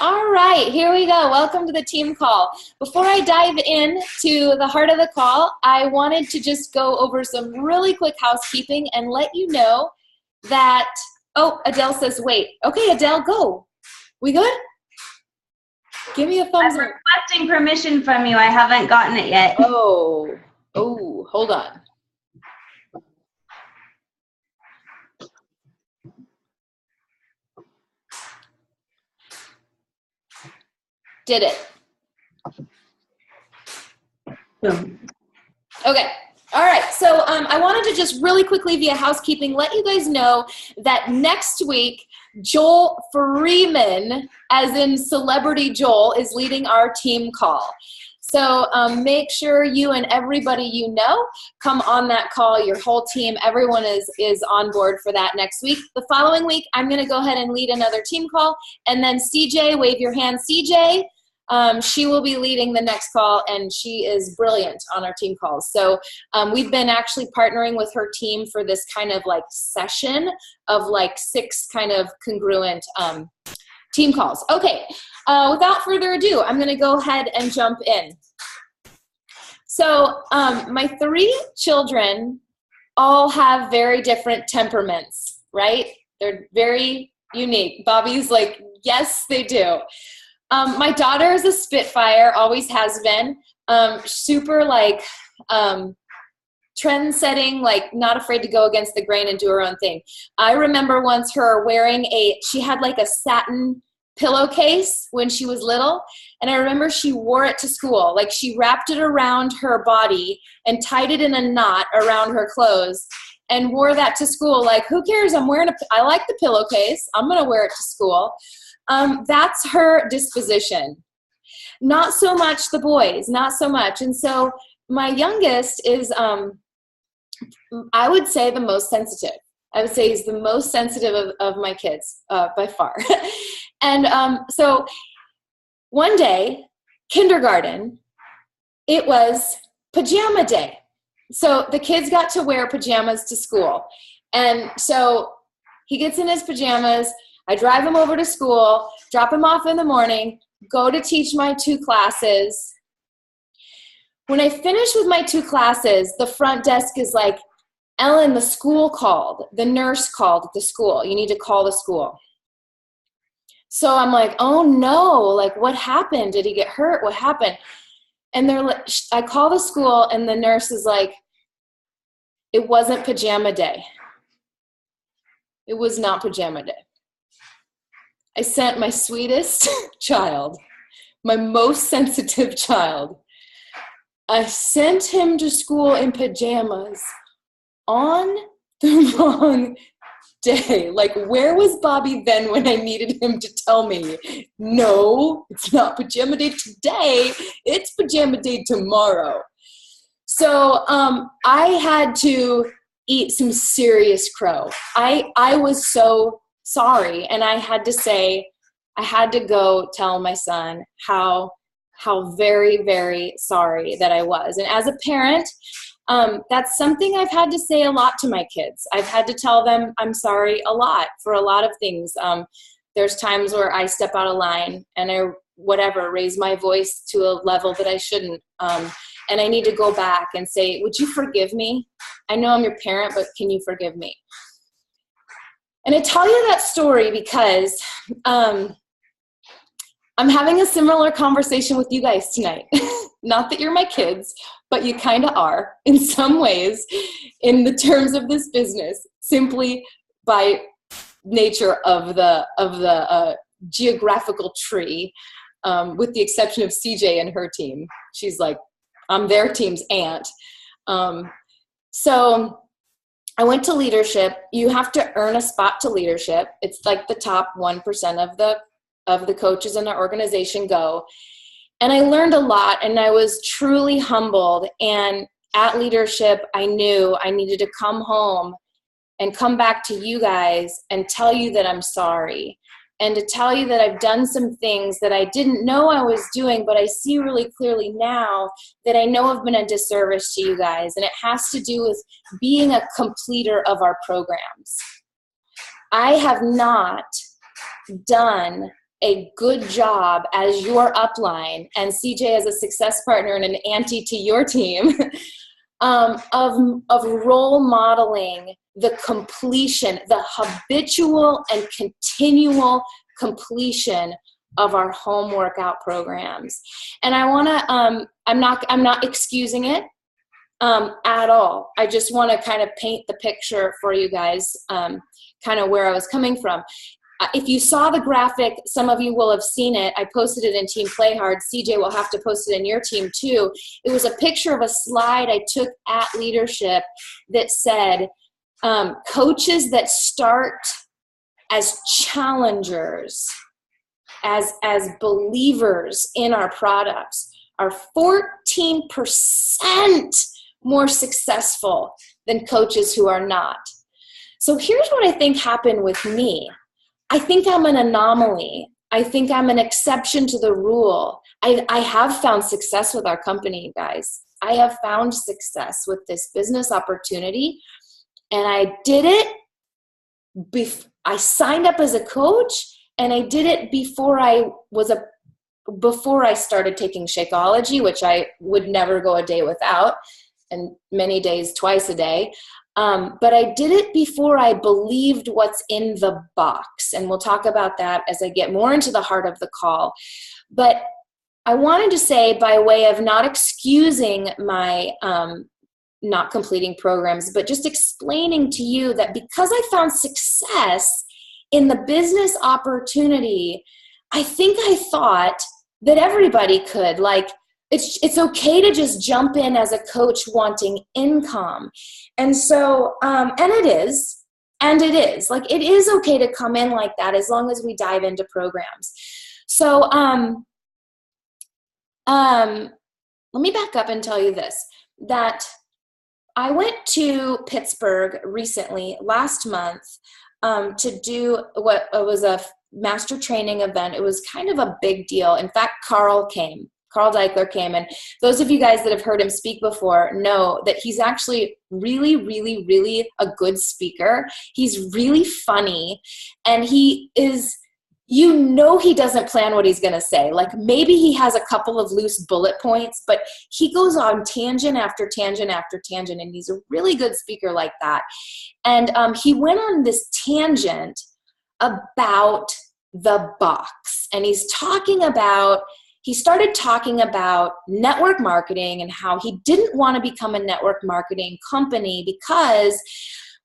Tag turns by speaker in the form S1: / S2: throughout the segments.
S1: All right, here we go. Welcome to the team call. Before I dive in to the heart of the call, I wanted to just go over some really quick housekeeping and let you know that, oh, Adele says wait. Okay, Adele, go. We good? Give me a thumbs
S2: I'm
S1: up.
S2: requesting permission from you. I haven't gotten it yet.
S1: Oh, hold on. Did it.
S2: Boom.
S1: Okay. All right. So I wanted to just really quickly via housekeeping let you guys know that next week, Joel Freeman, as in Celebrity Joel, is leading our team call. So make sure you and everybody you know come on that call, your whole team, everyone is on board for that next week. The following week, I'm going to go ahead and lead another team call. And then CJ, wave your hand, CJ. She will be leading the next call, and she is brilliant on our team calls. So we've been actually partnering with her team for this kind of like session of like 6 kind of congruent team calls. Okay, without further ado, I'm going to go ahead and jump in. So my 3 children all have very different temperaments, right? They're very unique. Bobby's like, yes, they do. My daughter is a Spitfire, always has been. Super like trend-setting, like not afraid to go against the grain and do her own thing. I remember once her wearing she had like a satin pillowcase when she was little, and I remember she wore it to school. Like she wrapped it around her body and tied it in a knot around her clothes and wore that to school. Like, who cares? I like the pillowcase. I'm gonna wear it to school. That's her disposition. Not so much the boys, not so much. And so my youngest is, I would say, the most sensitive. I would say he's the most sensitive of my kids by far. And so one day, kindergarten, it was pajama day. So the kids got to wear pajamas to school. And so he gets in his pajamas. I drive him over to school, drop him off in the morning, go to teach my 2 classes. When I finish with my 2 classes, the front desk is like, Ellen, the school called. The nurse called at the school. You need to call the school. So I'm like, oh no, like what happened? Did he get hurt? What happened? And they're like, I call the school and the nurse is like, it wasn't pajama day. It was not pajama day. I sent my sweetest child, my most sensitive child. I sent him to school in pajamas on the wrong day. Like, where was Bobby then when I needed him to tell me, no, it's not pajama day today, it's pajama day tomorrow. So I had to eat some serious crow. I was so sorry, and I had to go tell my son how very, very sorry that I was. And as a parent, that's something I've had to say a lot to my kids. I've had to tell them I'm sorry a lot for a lot of things. There's times where I step out of line and I raise my voice to a level that I shouldn't. And I need to go back and say, would you forgive me? I know I'm your parent, but can you forgive me? And I tell you that story because I'm having a similar conversation with you guys tonight. Not that you're my kids, but you kind of are in some ways in the terms of this business, simply by nature of the geographical tree, with the exception of CJ and her team. She's like, I'm their team's aunt. So I went to leadership. You have to earn a spot to leadership. It's like the top 1% of the coaches in our organization go. And I learned a lot, and I was truly humbled. And at leadership, I knew I needed to come home and come back to you guys and tell you that I'm sorry, and to tell you that I've done some things that I didn't know I was doing, but I see really clearly now that I know have been a disservice to you guys. And it has to do with being a completer of our programs. I have not done a good job as your upline and CJ as a success partner and an auntie to your team of role modeling the completion, the habitual and continual completion of our home workout programs. And I want to, I'm not excusing it at all. I just want to kind of paint the picture for you guys, kind of where I was coming from. If you saw the graphic, some of you will have seen it. I posted it in Team Play Hard. CJ will have to post it in your team too. It was a picture of a slide I took at Leadership that said, coaches that start as challengers, as believers in our products are 14% more successful than coaches who are not. So here's what I think happened with me. I think I'm an anomaly. I think I'm an exception to the rule. I have found success with our company, guys. I have found success with this business opportunity, and I did it. I signed up as a coach, and I did it before I started taking Shakeology, which I would never go a day without, and many days, twice a day. But I did it before I believed what's in the box. And we'll talk about that as I get more into the heart of the call. But I wanted to say, by way of not excusing my not completing programs, but just explaining to you that because I found success in the business opportunity, I think I thought that everybody could. Like, it's okay to just jump in as a coach wanting income. And so, and it is, like, it is okay to come in like that as long as we dive into programs. So, let me back up and tell you this, that I went to Pittsburgh recently, last month, to do what was a master training event. It was kind of a big deal. In fact, Carl Deichler came, and those of you guys that have heard him speak before know that he's actually really, really, really a good speaker. He's really funny, and he is, he doesn't plan what he's going to say. Like, maybe he has a couple of loose bullet points, but he goes on tangent after tangent after tangent, and he's a really good speaker like that. And he went on this tangent about the box, and he started talking about network marketing and how he didn't want to become a network marketing company because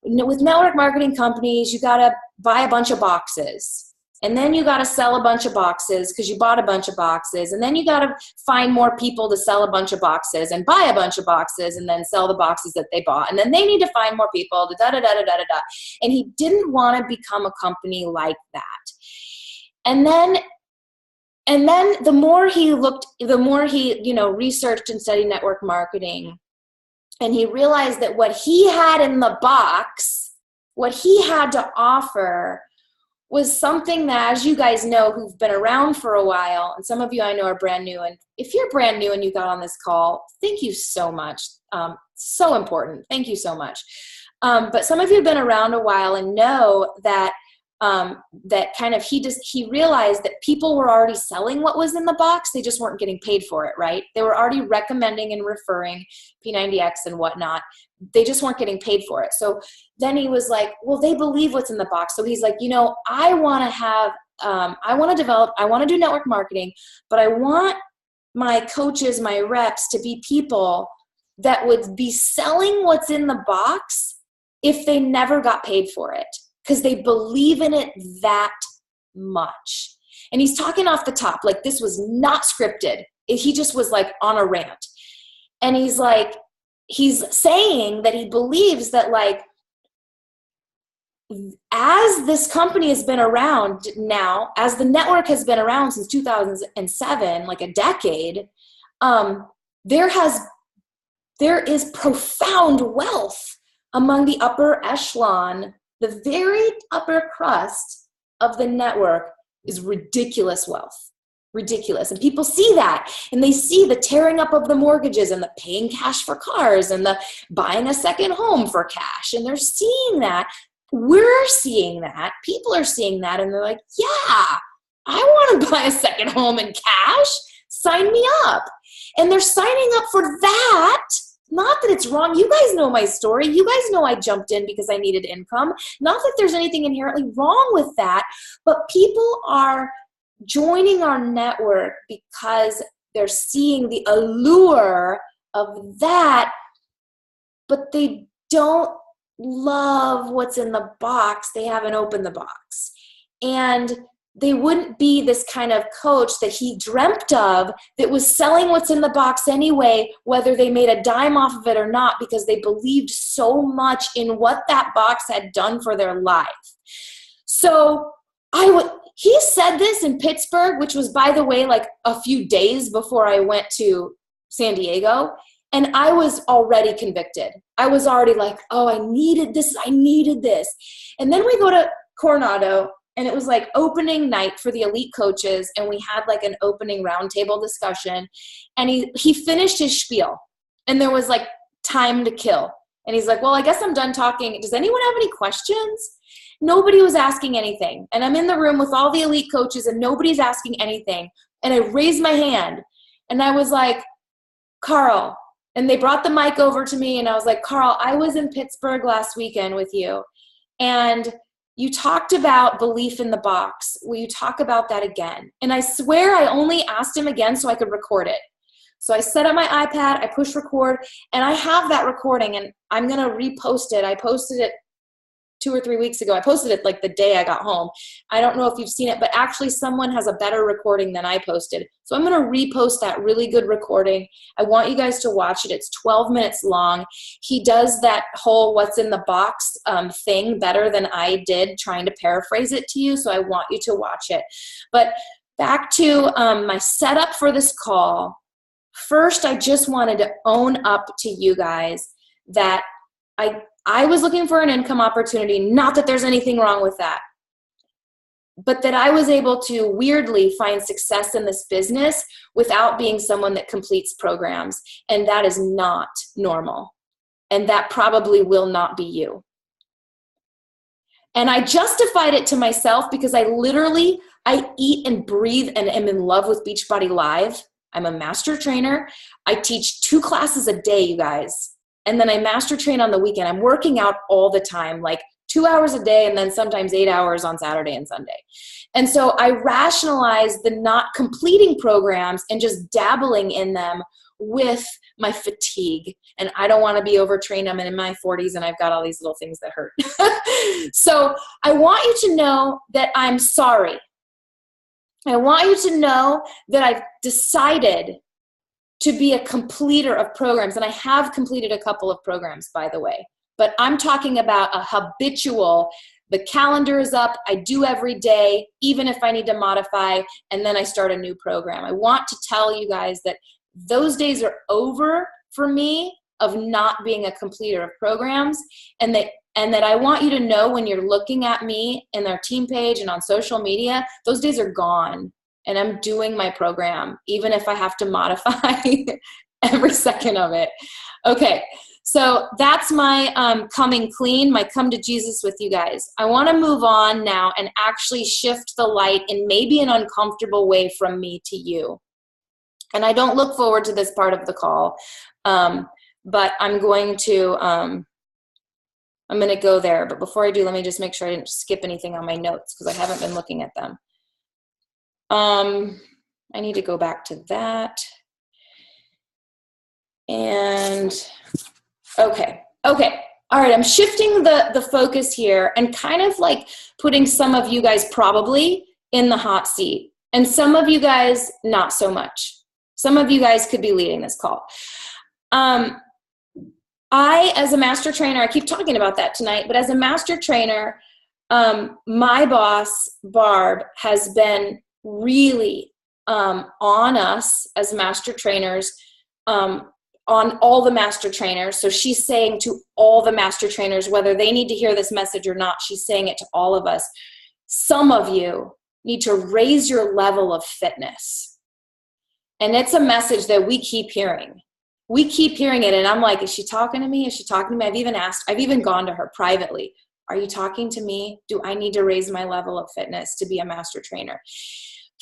S1: with network marketing companies, you got to buy a bunch of boxes. And then you got to sell a bunch of boxes because you bought a bunch of boxes. And then you got to find more people to sell a bunch of boxes and buy a bunch of boxes and then sell the boxes that they bought. And then they need to find more people, da-da-da-da-da-da-da. And he didn't want to become a company like that. And then the more he looked, the more he, researched and studied network marketing, and he realized that what he had in the box, what he had to offer, was something that, as you guys know, who've been around for a while, and some of you I know are brand new, and if you're brand new and you got on this call, thank you so much. So important. Thank you so much. But some of you have been around a while and know that he realized that people were already selling what was in the box. They just weren't getting paid for it, right? They were already recommending and referring P90X and whatnot. They just weren't getting paid for it. So then he was like, well, they believe what's in the box. So he's like, I want to do network marketing, but I want my coaches, my reps to be people that would be selling what's in the box if they never got paid for it, because they believe in it that much. And he's talking off the top, like this was not scripted. He just was like on a rant. And he's saying that he believes that, like, as this company has been around now, as the network has been around since 2007, like a decade, there is profound wealth among the upper echelon. The very upper crust of the network is ridiculous wealth. Ridiculous. And people see that, and they see the tearing up of the mortgages and the paying cash for cars and the buying a second home for cash. And they're seeing that. We're seeing that. People are seeing that, and they're like, yeah, I want to buy a second home in cash. Sign me up. And they're signing up for that. Not that it's wrong. You guys know my story. You guys know I jumped in because I needed income. Not that there's anything inherently wrong with that, but people are joining our network because they're seeing the allure of that, but they don't love what's in the box. They haven't opened the box. And they wouldn't be this kind of coach that he dreamt of that was selling what's in the box anyway, whether they made a dime off of it or not, because they believed so much in what that box had done for their life. So he said this in Pittsburgh, which was, by the way, like a few days before I went to San Diego. And I was already convicted. I was already like, oh, I needed this. And then we go to Coronado, and it was like opening night for the elite coaches. And we had like an opening roundtable discussion. And he finished his spiel. And there was like time to kill. And he's like, well, I guess I'm done talking. Does anyone have any questions? Nobody was asking anything. And I'm in the room with all the elite coaches and nobody's asking anything. And I raised my hand and I was like, Carl. And they brought the mic over to me and I was like, Carl, I was in Pittsburgh last weekend with you. And you talked about belief in the box. Will you talk about that again? And I swear I only asked him again so I could record it. So I set up my iPad, I push record, and I have that recording, and I'm going to repost it. I posted it 2 or 3 weeks ago. I posted it like the day I got home. I don't know if you've seen it, but actually someone has a better recording than I posted. So I'm going to repost that really good recording. I want you guys to watch it. It's 12 minutes long. He does that whole what's in the box thing better than I did, trying to paraphrase it to you. So I want you to watch it. But back to my setup for this call. First, I just wanted to own up to you guys that I was looking for an income opportunity, not that there's anything wrong with that, but that I was able to weirdly find success in this business without being someone that completes programs. And that is not normal. And that probably will not be you. And I justified it to myself because I eat and breathe and am in love with Beachbody Live. I'm a master trainer. I teach 2 classes a day, you guys. And then I master train on the weekend. I'm working out all the time, like 2 hours a day and then sometimes 8 hours on Saturday and Sunday. And so I rationalize the not completing programs and just dabbling in them with my fatigue. And I don't want to be overtrained. I'm in my 40s and I've got all these little things that hurt. So I want you to know that I'm sorry. I want you to know that I've decided to be a completer of programs. And I have completed a couple of programs, by the way. But I'm talking about a habitual, the calendar is up, I do every day, even if I need to modify, and then I start a new program. I want to tell you guys that those days are over for me of not being a completer of programs, and that I want you to know when you're looking at me in our team page and on social media, those days are gone. And I'm doing my program, even if I have to modify every second of it. Okay, so that's my coming clean, my come to Jesus with you guys. I want to move on now and actually shift the light in maybe an uncomfortable way from me to you. And I don't look forward to this part of the call, but I'm going to go there. But before I do, let me just make sure I didn't skip anything on my notes because I haven't been looking at them. I need to go back to that. And okay. All right, I'm shifting the focus here and kind of like putting some of you guys probably in the hot seat and some of you guys not so much. Some of you guys could be leading this call. I, as a master trainer, I keep talking about that tonight, but as a master trainer, my boss, Barb, has been really on us as master trainers, on all the master trainers. So she's saying to all the master trainers, whether they need to hear this message or not, she's saying it to all of us. Some of you need to raise your level of fitness. And it's a message that we keep hearing. We keep hearing it. And I'm like, is she talking to me? Is she talking to me? I've even gone to her privately. Are you talking to me? Do I need to raise my level of fitness to be a master trainer?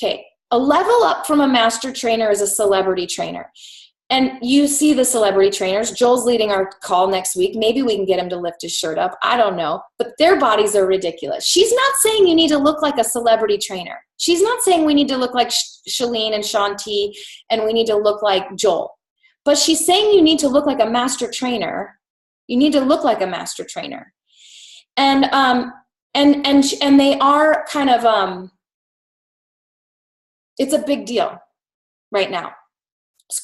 S1: Okay, a level up from a master trainer is a celebrity trainer. And you see the celebrity trainers. Joel's leading our call next week. Maybe we can get him to lift his shirt up. I don't know. But their bodies are ridiculous. She's not saying you need to look like a celebrity trainer. She's not saying we need to look like Shalene and Shaun T and we need to look like Joel. But she's saying you need to look like a master trainer. You need to look like a master trainer. And they are kind of, it's a big deal right now.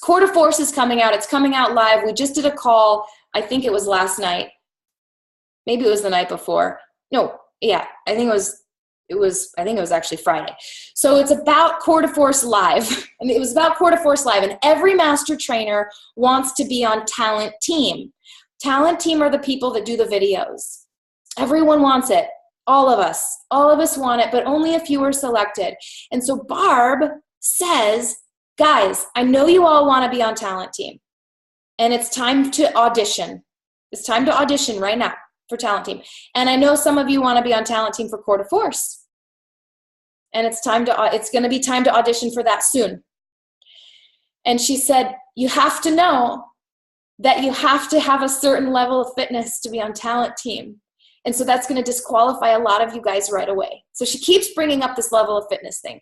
S1: Core to Force is coming out. It's coming out live. We just did a call. I think it was last night. Maybe it was the night before. No, yeah, I think it was actually Friday. So it's about Core to Force Live. And it was about Core to Force Live. And every master trainer wants to be on Talent Team. Talent Team are the people that do the videos. Everyone wants it. All of us want it, but only a few are selected. And so Barb says, guys, I know you all want to be on Talent Team, and it's time to audition. It's time to audition right now for Talent Team. And I know some of you want to be on Talent Team for Core to Force, and it's going to be time to audition for that soon. And she said, you have to know that you have to have a certain level of fitness to be on Talent Team. And so that's going to disqualify a lot of you guys right away. So she keeps bringing up this level of fitness thing.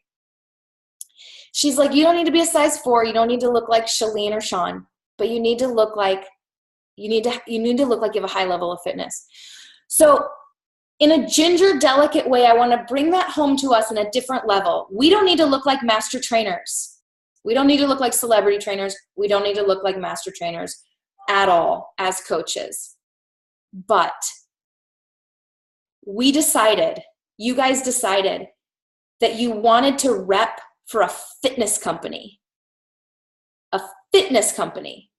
S1: She's like, you don't need to be a size 4. You don't need to look like Shalene or Shaun, but you need to look like you have a high level of fitness. So in a ginger, delicate way, I want to bring that home to us in a different level. We don't need to look like master trainers. We don't need to look like celebrity trainers. We don't need to look like master trainers at all as coaches. But you guys decided that you wanted to rep for a fitness company. A fitness company.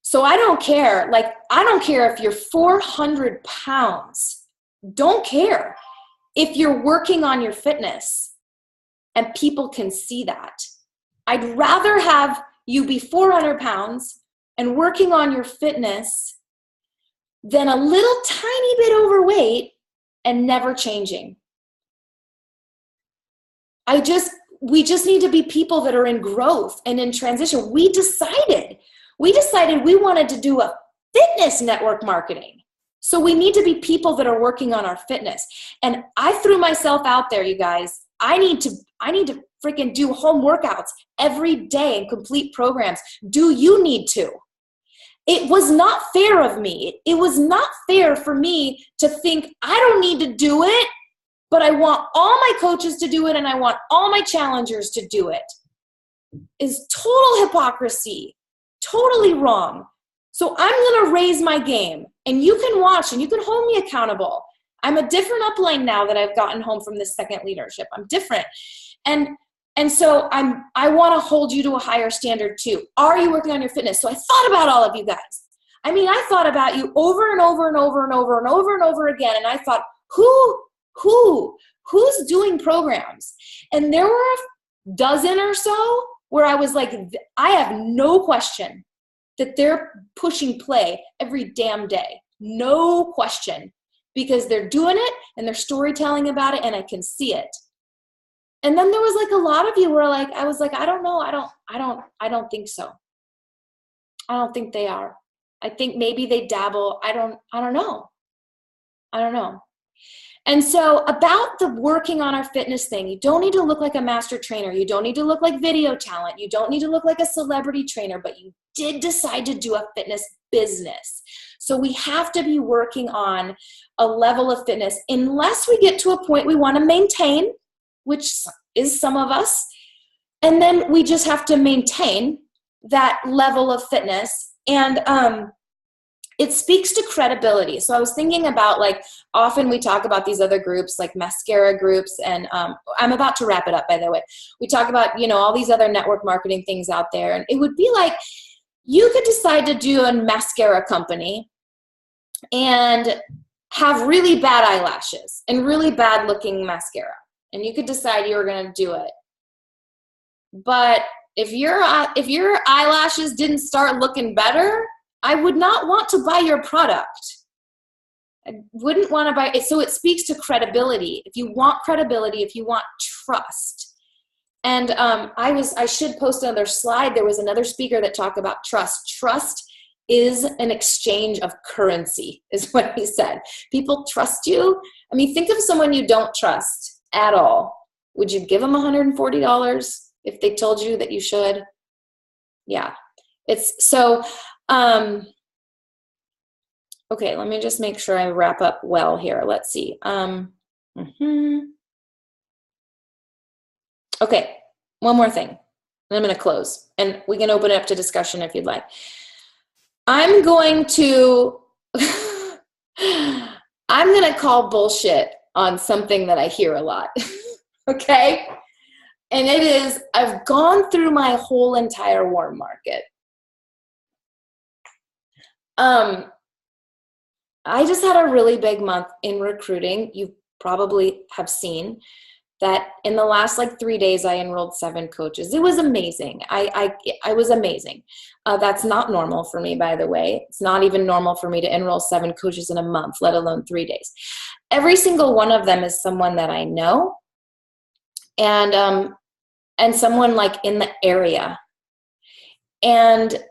S1: So I don't care. I don't care if you're 400 pounds. Don't care if you're working on your fitness and people can see that. I'd rather have you be 400 pounds and working on your fitness than a little tiny bit overweight and never changing. We just need to be people that are in growth and in transition. We decided we wanted to do a fitness network marketing. So we need to be people that are working on our fitness. And I threw myself out there, you guys. I need to freaking do home workouts every day and complete programs. Do you need to? It was not fair of me. It was not fair for me to think I don't need to do it, but I want all my coaches to do it and I want all my challengers to do it. Is total hypocrisy. Totally wrong. So I'm going to raise my game, and you can watch and you can hold me accountable. I'm a different upline now that I've gotten home from this second leadership. I'm different. And so I want to hold you to a higher standard too. Are you working on your fitness? So I thought about all of you guys. I mean, I thought about you over and over and over and over and over and over again. And I thought, who's doing programs? And there were a dozen or so where I was like, I have no question that they're pushing play every damn day. No question, because they're doing it and they're storytelling about it and I can see it. And then there was like a lot of you were like, I was like, I don't know. I don't think so. I don't think they are. I think maybe they dabble. I don't know. And so about the working on our fitness thing, you don't need to look like a master trainer. You don't need to look like video talent. You don't need to look like a celebrity trainer, but you did decide to do a fitness business. So we have to be working on a level of fitness unless we get to a point we want to maintain, which is some of us. And then we just have to maintain that level of fitness. And it speaks to credibility. So I was thinking about, like, often we talk about these other groups, like mascara groups, and I'm about to wrap it up, by the way. We talk about, all these other network marketing things out there. And it would be like, you could decide to do a mascara company and have really bad eyelashes and really bad looking mascara. And you could decide you were going to do it. But if your eyelashes didn't start looking better, I would not want to buy your product. I wouldn't want to buy it. So it speaks to credibility. If you want credibility, if you want trust, And I should post another slide. There was another speaker that talked about trust. Trust is an exchange of currency, is what he said. People trust you. I mean, think of someone you don't trust at all. Would you give them $140 if they told you that you should? Yeah. It's so, okay, let me just make sure I wrap up well here. Let's see. Okay, one more thing, and I'm going to close, and we can open it up to discussion if you'd like. I'm going to call bullshit on something that I hear a lot, okay? And it is, I've gone through my whole entire warm market. I just had a really big month in recruiting. You probably have seen that in the last 3 days, I enrolled 7 coaches. It was amazing. I was amazing. That's not normal for me, by the way. It's not even normal for me to enroll 7 coaches in a month, let alone 3 days. Every single one of them is someone that I know, and someone in the area. And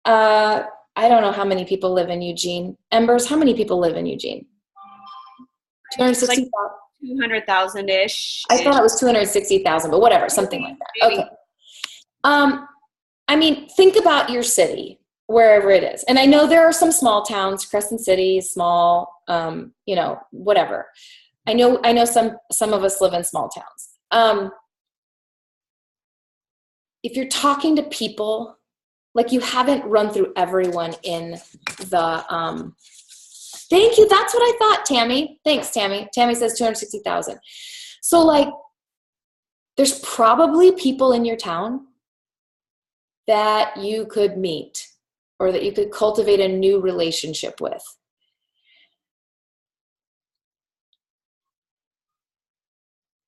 S1: I don't know how many people live in Eugene. Embers, how many people live in Eugene? 260,000.
S2: 200,000-ish.
S1: I thought it was 260,000, but whatever, something like that. Okay. I mean, think about your city, wherever it is. And I know there are some small towns, Crescent City, small, whatever. I know some of us live in small towns. If you're talking to people, you haven't run through everyone in the, thank you. That's what I thought, Tammy. Thanks, Tammy. Tammy says 260,000. So there's probably people in your town that you could meet or that you could cultivate a new relationship with.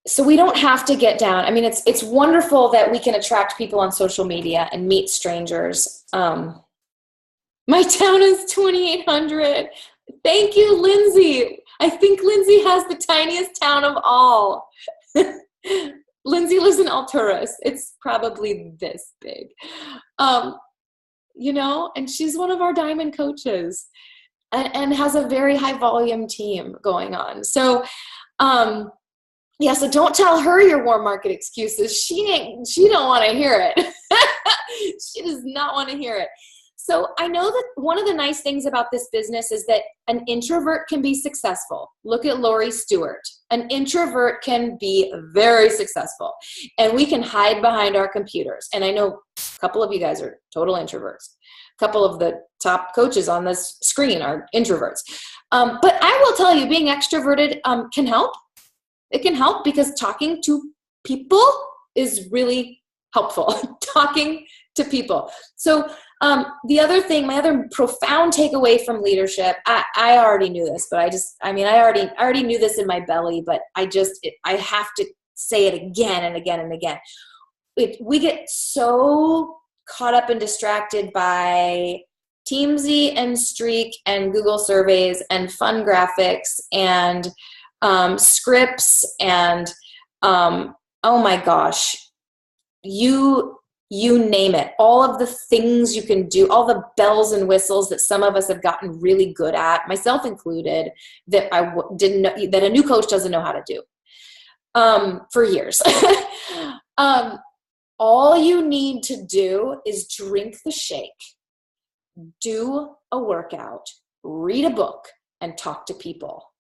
S1: So we don't have to get down. I mean, it's wonderful that we can attract people on social media and meet strangers. My town is 2,800. Thank you, Lindsay. I think Lindsay has the tiniest town of all. Lindsay lives in Alturas. It's probably this big. And she's one of our diamond coaches and has a very high volume team going on. So, so don't tell her your warm market excuses. She don't want to hear it. She does not want to hear it. So I know that one of the nice things about this business is that an introvert can be successful. Look at Lori Stewart. An introvert can be very successful, and we can hide behind our computers. And I know a couple of you guys are total introverts. A couple of the top coaches on this screen are introverts. But I will tell you, being extroverted can help. It can help because talking to people is really helpful. Talking to people. So the other thing, my other profound takeaway from leadership, I already knew this, but I already knew this in my belly, but I have to say it again and again and again. We get so caught up and distracted by Teamsy and Streak and Google surveys and fun graphics and scripts and oh my gosh, you name it, all of the things you can do, all the bells and whistles that some of us have gotten really good at, myself included, that I didn't know, that a new coach doesn't know how to do for years. All you need to do is drink the shake, do a workout, read a book, and talk to people.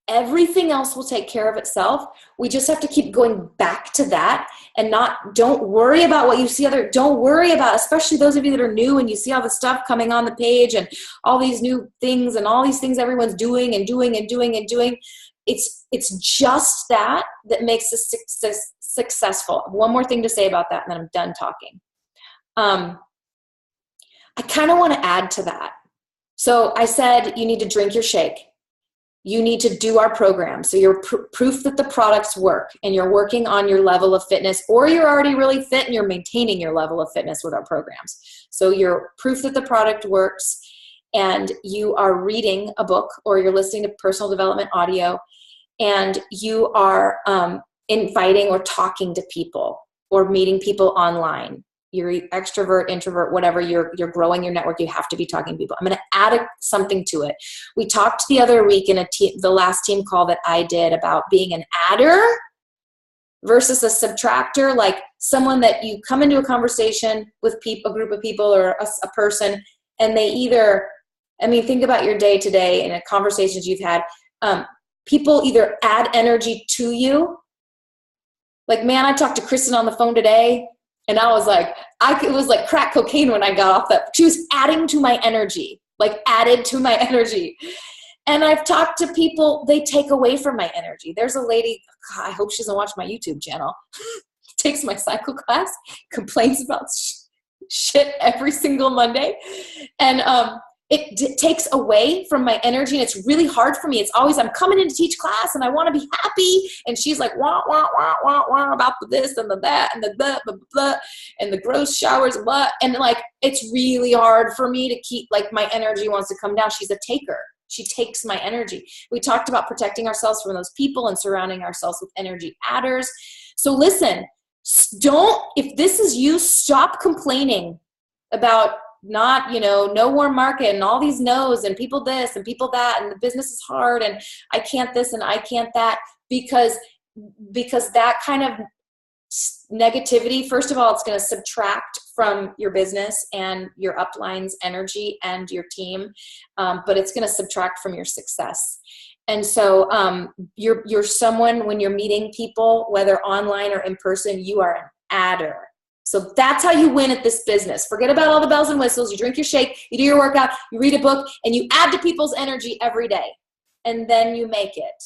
S1: Everything else will take care of itself. We just have to keep going back to that and don't worry about what you see don't worry about, especially those of you that are new and you see all the stuff coming on the page and all these new things and all these things everyone's doing and doing and doing and doing. It's just that makes us successful. One more thing to say about that, and then I'm done talking. I kind of want to add to that. So I said you need to drink your shake. You need to do our program. So you're proof that the products work and you're working on your level of fitness, or you're already really fit and you're maintaining your level of fitness with our programs. So you're proof that the product works, and you are reading a book or you're listening to personal development audio, and you are inviting or talking to people or meeting people online. You're extrovert, introvert, whatever, you're growing your network, you have to be talking to people. I'm going to add something to it. We talked the other week in the last team call that I did about being an adder versus a subtractor, like someone that you come into a conversation with a group of people or a person, and they either, think about your day to day and the conversations you've had. People either add energy to you. Like, man, I talked to Kristen on the phone today, and I was like, it was like crack cocaine when I got off that. She was adding to my energy, added to my energy. And I've talked to people, they take away from my energy. There's a lady, God, I hope she doesn't watch my YouTube channel, takes my cycle class, complains about shit every single Monday. And it takes away from my energy, and it's really hard for me. It's always, I'm coming in to teach class and I want to be happy. And she's like, wah, wah, wah, wah, wah, about the this and the that and the blah, blah, blah, and the gross showers and blah. And it's really hard for me to keep, my energy wants to come down. She's a taker. She takes my energy. We talked about protecting ourselves from those people and surrounding ourselves with energy adders. So listen, if this is you, stop complaining about not, no warm market and all these no's and people this and people that, and the business is hard and I can't this and I can't that, because that kind of negativity, first of all, it's going to subtract from your business and your upline's energy and your team, but it's going to subtract from your success. And so you're someone, when you're meeting people, whether online or in person, you are an adder. So that's how you win at this business. Forget about all the bells and whistles. You drink your shake, you do your workout, you read a book, and you add to people's energy every day. And then you make it.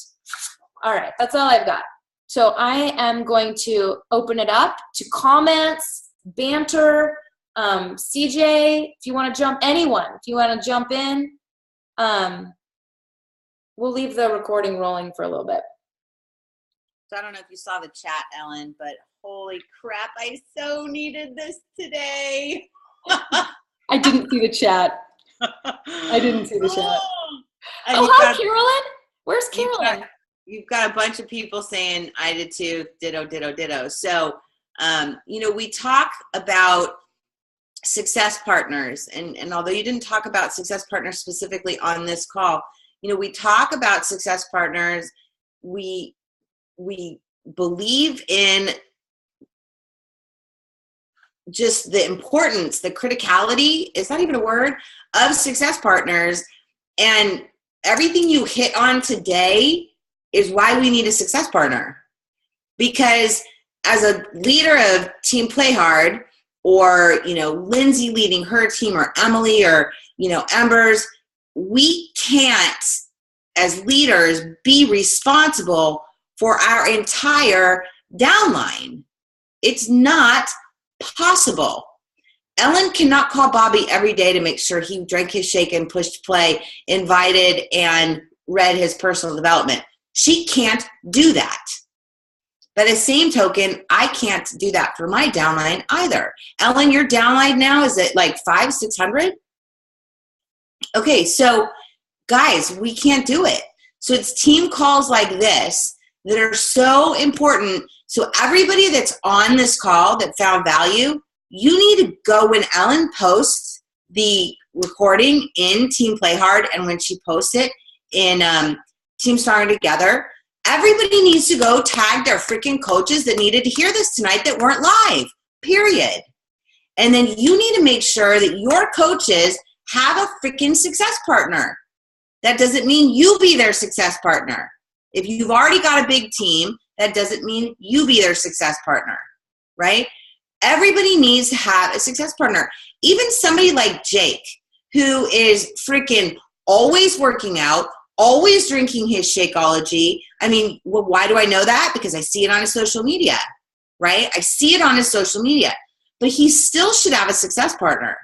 S1: All right, that's all I've got. So I am going to open it up to comments, banter. CJ, if you want to jump, anyone, if you want to jump in, we'll leave the recording rolling for a little bit.
S3: So I don't know if you saw the chat, Ellen, but holy crap, I so needed this today.
S1: I didn't see the chat. I didn't see the chat.
S3: Oh,
S1: hi, Carolyn. Where's Carolyn?
S3: You've got a bunch of people saying I did too, ditto, ditto, ditto. So, we talk about success partners, and although you didn't talk about success partners specifically on this call, we talk about success partners. We believe in just the importance, the criticality, is not even a word, of success partners. And everything you hit on today is why we need a success partner. Because as a leader of Team Play Hard, or, Lindsay leading her team, or Emily, or, Embers, we can't, as leaders, be responsible for our entire downline. It's not possible. Ellen cannot call Bobby every day to make sure he drank his shake and pushed play, invited, and read his personal development. She can't do that. But at the same token, I can't do that for my downline either. Ellen, your downline now, is it 500-600? Okay, so guys, we can't do it. So it's team calls like this that are so important. So everybody that's on this call that found value, you need to go when Ellen posts the recording in Team Play Hard, and when she posts it in Team Starring Together, everybody needs to go tag their freaking coaches that needed to hear this tonight that weren't live, period. And then you need to make sure that your coaches have a freaking success partner. That doesn't mean you be their success partner. If you've already got a big team, that doesn't mean you be their success partner, right? Everybody needs to have a success partner. Even somebody like Jake, who is freaking always working out, always drinking his Shakeology. Why do I know that? Because I see it on his social media, right? I see it on his social media. But he still should have a success partner.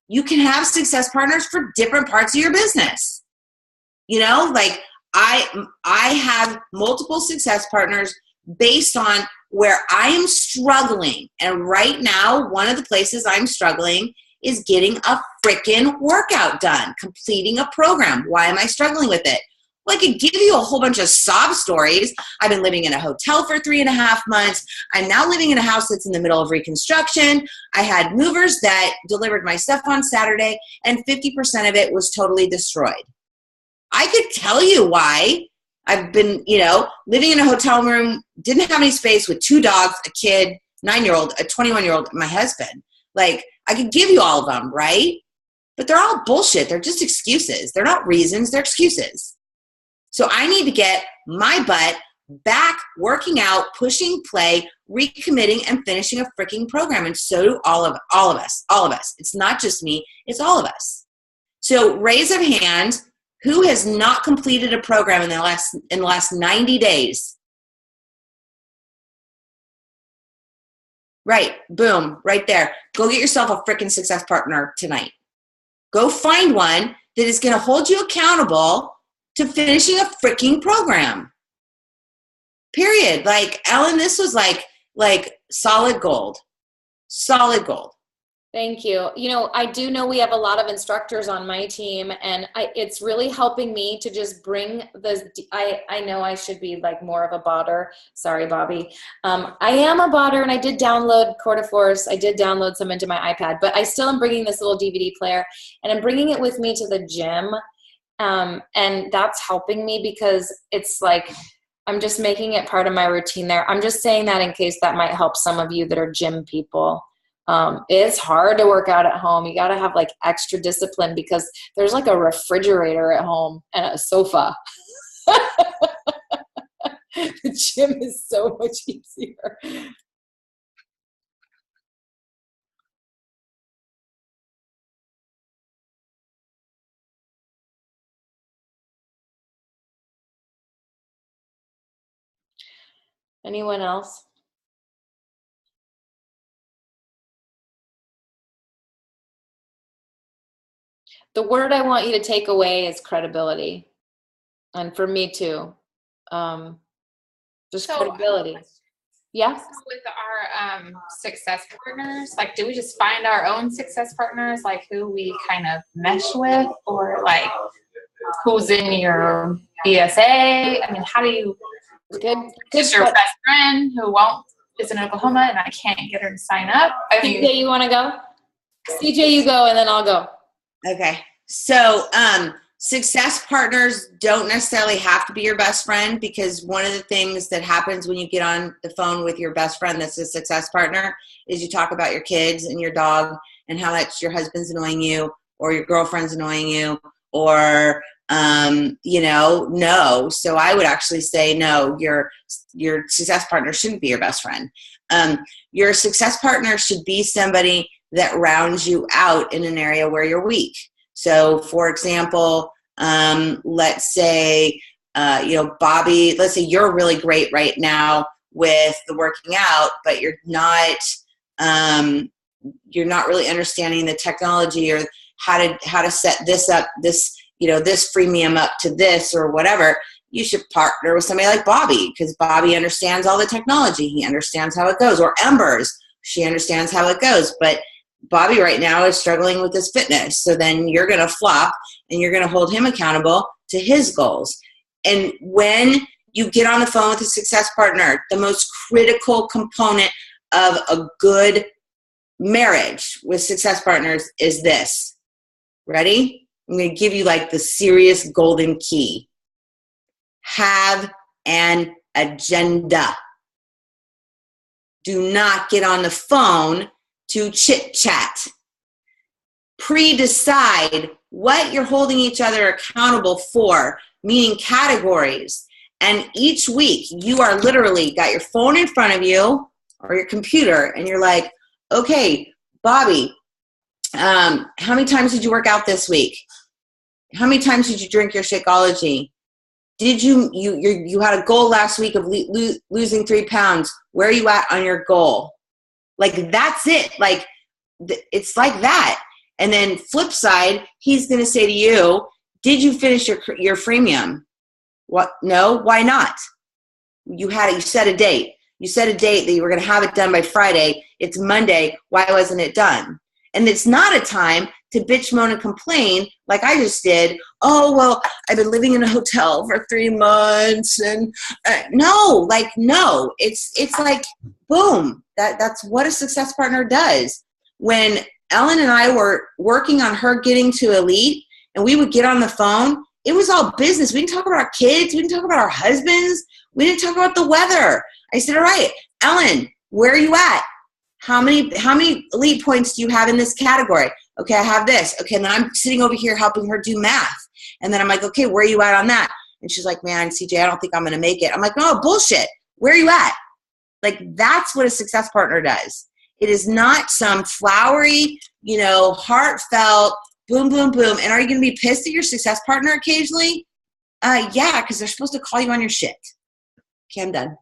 S3: You can have success partners for different parts of your business. I have multiple success partners based on where I am struggling. And right now, one of the places I'm struggling is getting a freaking workout done, completing a program. Why am I struggling with it? Well, I could give you a whole bunch of sob stories. I've been living in a hotel for 3.5 months. I'm now living in a house that's in the middle of reconstruction. I had movers that delivered my stuff on Saturday, and 50% of it was totally destroyed. I could tell you why. I've been, living in a hotel room, didn't have any space with 2 dogs, a kid, 9-year-old, a 21-year-old, my husband. Like, I could give you all of them, right? But they're all bullshit. They're just excuses. They're not reasons. They're excuses. So I need to get my butt back working out, pushing play, recommitting, and finishing a freaking program. And so do all of us. It's not just me. It's all of us. So raise of hands, who has not completed a program in the last 90 days? Right. Boom. Right there. Go get yourself a freaking success partner tonight. Go find one that is going to hold you accountable to finishing a freaking program. Period. Like, Ellen, this was like solid gold. Solid gold.
S1: Thank you. I do know we have a lot of instructors on my team, and it's really helping me to just bring I know I should be like more of a botter. Sorry, Bobby. I am a botter, and I did download Quarterforce. I did download some into my iPad, but I still am bringing this little DVD player, and I'm bringing it with me to the gym. And that's helping me because it's like, I'm just making it part of my routine there. I'm just saying that in case that might help some of you that are gym people. It's hard to work out at home. You got to have like extra discipline because there's like a refrigerator at home and a sofa. The gym is so much easier. Anyone else? The word I want you to take away is credibility. And for me too. Just credibility. Yeah.
S4: With our success partners, like, do we just find our own success partners, like who we kind of mesh with, or like who's in your BSA? I mean, how do you? Is your best friend who is in Oklahoma and I can't get her to sign up? I mean,
S1: CJ, you want to go? CJ, you go, and then I'll go.
S3: Okay. So, success partners don't necessarily have to be your best friend, because one of the things that happens when you get on the phone with your best friend that's a success partner is you talk about your kids and your dog and how much your husband's annoying you or your girlfriend's annoying you or, no. So I would actually say no, your success partner shouldn't be your best friend. Your success partner should be somebody that rounds you out in an area where you're weak. So, for example, let's say, Bobby, let's say you're really great right now with the working out, but you're not really understanding the technology or how to set this up, this freemium up to this or whatever. You should partner with somebody like Bobby, because Bobby understands all the technology. He understands how it goes. Or Embers, she understands how it goes. But Bobby right now is struggling with his fitness. So then you're going to flop and you're going to hold him accountable to his goals. And when you get on the phone with a success partner, the most critical component of a good marriage with success partners is this. Ready? I'm going to give you like the serious golden key. Have an agenda. Do not get on the phone to chit-chat. Pre-decide what you're holding each other accountable for, meaning categories. And each week, you are literally got your phone in front of you or your computer, and you're like, okay, Bobby, how many times did you work out this week? How many times did you drink your Shakeology? Did you had a goal last week of losing 3 pounds. Where are you at on your goal? Like, that's it. Like, it's like that. And then flip side, he's going to say to you, did you finish your freemium? What? No, why not? You set a date. You set a date that you were going to have it done by Friday. It's Monday. Why wasn't it done? And it's not a time to bitch, moan, and complain like I just did. Oh, well, I've been living in a hotel for 3 months. And no, it's like, boom. That's what a success partner does. When Ellen and I were working on her getting to elite and we would get on the phone, it was all business. We didn't talk about our kids. We didn't talk about our husbands. We didn't talk about the weather. I said, all right, Ellen, where are you at? How many elite points do you have in this category? Okay, I have this. Okay, and then I'm sitting over here helping her do math. And then I'm like, okay, where are you at on that? And she's like, man, CJ, I don't think I'm going to make it. I'm like, no, bullshit. Where are you at? Like, that's what a success partner does. It is not some flowery, heartfelt, boom, boom, boom. And are you going to be pissed at your success partner occasionally? Yeah, because they're supposed to call you on your shit. Okay, I'm done.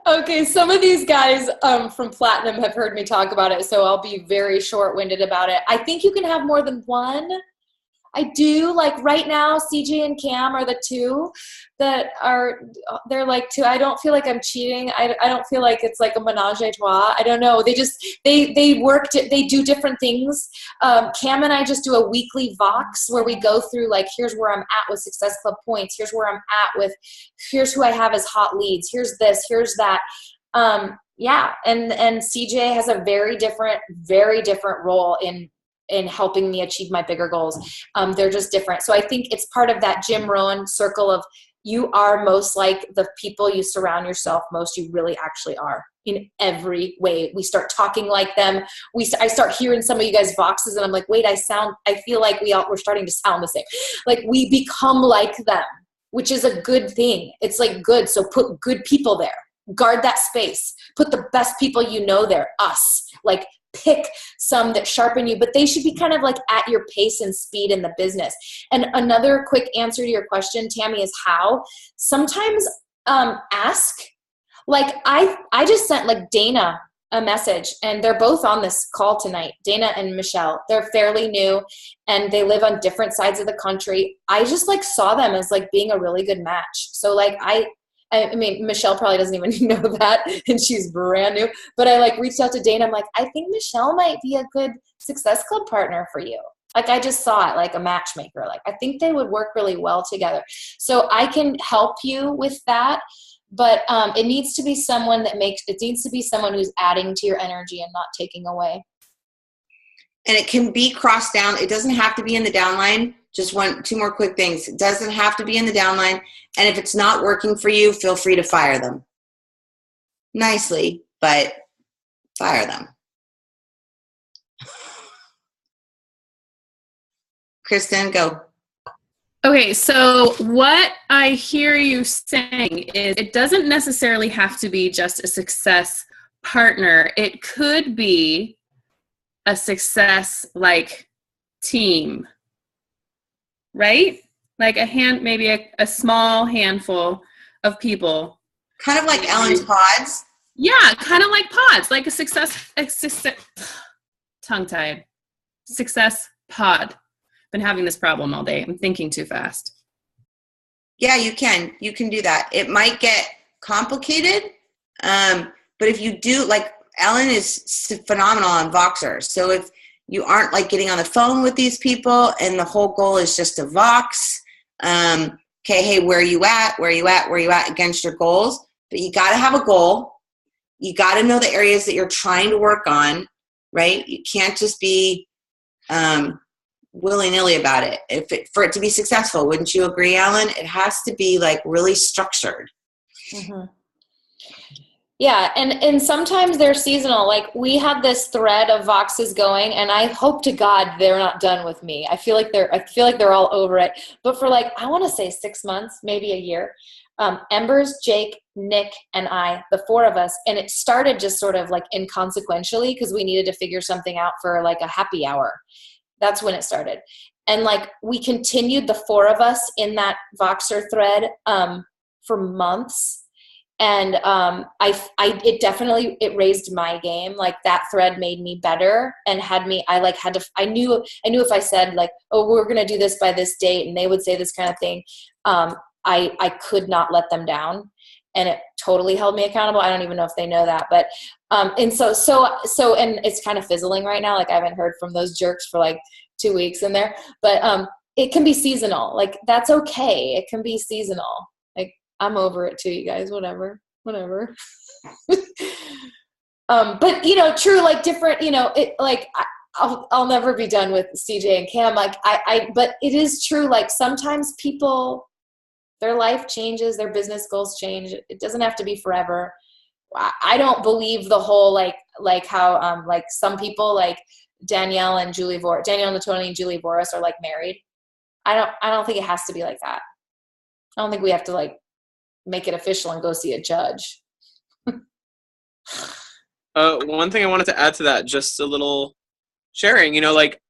S1: Okay, some of these guys from Platinum have heard me talk about it, so I'll be very short-winded about it. I think you can have more than one. I do. Like right now, CJ and Cam are the two that they're like two. I don't feel like I'm cheating. I don't feel like it's like a menage a trois. I don't know. They do different things. Cam and I just do a weekly Vox where we go through like, here's where I'm at with Success Club points. Here's where I'm at with, here's who I have as hot leads. Here's this, here's that. Yeah. And CJ has a very different role in helping me achieve my bigger goals. They're just different. So I think it's part of that Jim Rohn circle of you are most like the people you surround yourself most. You really actually are in every way. We start talking like them. I start hearing some of you guys' Voxes and I'm like, wait, I feel like we're starting to sound the same. Like we become like them, which is a good thing. It's like good. So put good people there. Guard that space. Put the best people you know there. Us. Like pick some that sharpen you, but they should be kind of like at your pace and speed in the business. And another quick answer to your question, Tammy, is how. Sometimes ask. Like I just sent like Dana a message and they're both on this call tonight, Dana and Michelle. They're fairly new and they live on different sides of the country. I just like saw them as like being a really good match. So like I mean, Michelle probably doesn't even know that and she's brand new, but I like reached out to Dana. I'm like, I think Michelle might be a good Success Club partner for you. Like I just saw it like a matchmaker. Like I think they would work really well together. So I can help you with that, but it needs to be someone who's adding to your energy and not taking away.
S3: And it can be crossed down. It doesn't have to be in the downline. Just two more quick things. It doesn't have to be in the downline. And if it's not working for you, feel free to fire them. Nicely, but fire them. Kristen, go.
S2: Okay, so what I hear you saying is it doesn't necessarily have to be just a success partner. It could be a success like team, right? Like maybe a small handful of people.
S3: Kind of like Ellen's pods.
S2: Yeah, kind of like pods, like a tongue-tied. Success pod. Been having this problem all day. I'm thinking too fast.
S3: Yeah, you can. You can do that. It might get complicated, but if you do, like Ellen is phenomenal on Voxer. So if you aren't like getting on the phone with these people and the whole goal is just to Vox, okay, hey, where are you at? Where are you at? Where are you at against your goals? But you got to have a goal. You got to know the areas that you're trying to work on, right? You can't just be willy-nilly about it. For it to be successful, wouldn't you agree, Ellen? It has to be like really structured.
S1: Mm-hmm. Yeah, and sometimes they're seasonal. Like we have this thread of Voxes going, and I hope to God they're not done with me. I feel like they're all over it. But for like, I want to say 6 months, maybe a year. Embers, Jake, Nick, and I, the four of us, and it started just sort of like inconsequentially because we needed to figure something out for like a happy hour. That's when it started. And like we continued the four of us in that Voxer thread for months. And it raised my game. Like that thread made me better and I knew if I said like, oh, we're going to do this by this date and they would say this kind of thing. I could not let them down. and it totally held me accountable. I don't even know if they know that, but and so and it's kind of fizzling right now. Like I haven't heard from those jerks for like 2 weeks in there, but it can be seasonal. Like that's okay. It can be seasonal. Like I'm over it too, you guys. Whatever. But you know, true, like different, you know, it like I'll never be done with CJ and Cam. Like but it is true. Like sometimes people, their life changes, their business goals change. It doesn't have to be forever. I don't believe the whole like how like some people like Danielle Natoni and Julie Boris are like married. I don't think it has to be like that. I don't think we have to like make it official and go see a judge.
S5: One thing I wanted to add to that, just a little sharing, you know, like,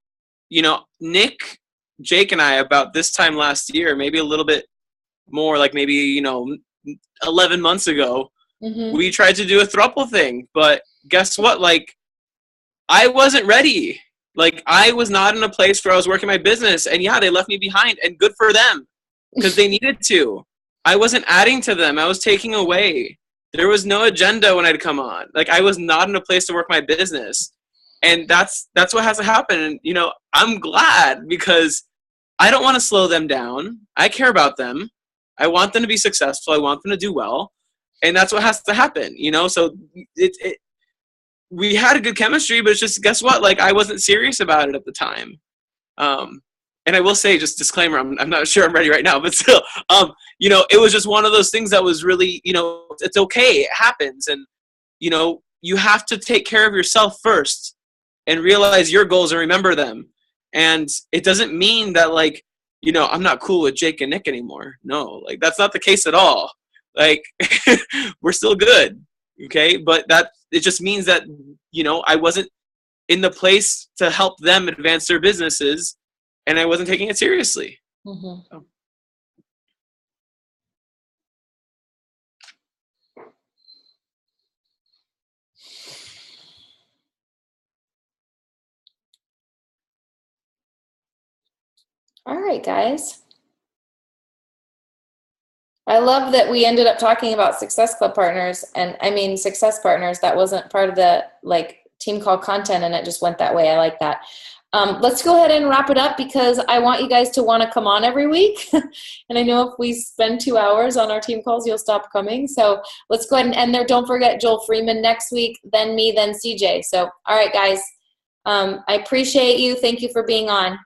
S5: you know, Nick, Jake, and I about this time last year, maybe a little bit more, like maybe, you know, 11 months ago, we tried to do a throuple thing, but guess what? Like, I wasn't ready. Like, I was not in a place where I was working my business, and yeah, they left me behind, and good for them, because they needed to. I wasn't adding to them. I was taking away. There was no agenda when I'd come on. Like, I was not in a place to work my business. And that's what has to happen. And, you know, I'm glad, because I don't want to slow them down. I care about them. I want them to be successful. I want them to do well. And that's what has to happen, you know? So we had a good chemistry, but it's just, guess what? Like, I wasn't serious about it at the time. And I will say, just disclaimer, I'm not sure I'm ready right now, but still, you know, it was just one of those things that was really, you know, it's okay. It happens. And, you know, you have to take care of yourself first and realize your goals and remember them. And it doesn't mean that, like, you know, I'm not cool with Jake and Nick anymore. No, like, that's not the case at all. Like, we're still good. Okay. But it just means that, you know, I wasn't in the place to help them advance their businesses, and I wasn't taking it seriously. So.
S1: All right, guys. I love that we ended up talking about Success Club partners, and I mean Success Partners. That wasn't part of the like team call content, and it just went that way. I like that. Let's go ahead and wrap it up, because I want you guys to want to come on every week. And I know if we spend 2 hours on our team calls, you'll stop coming. So let's go ahead and end there. Don't forget Joel Freeman next week, then me, then CJ. So, all right, guys. I appreciate you. Thank you for being on.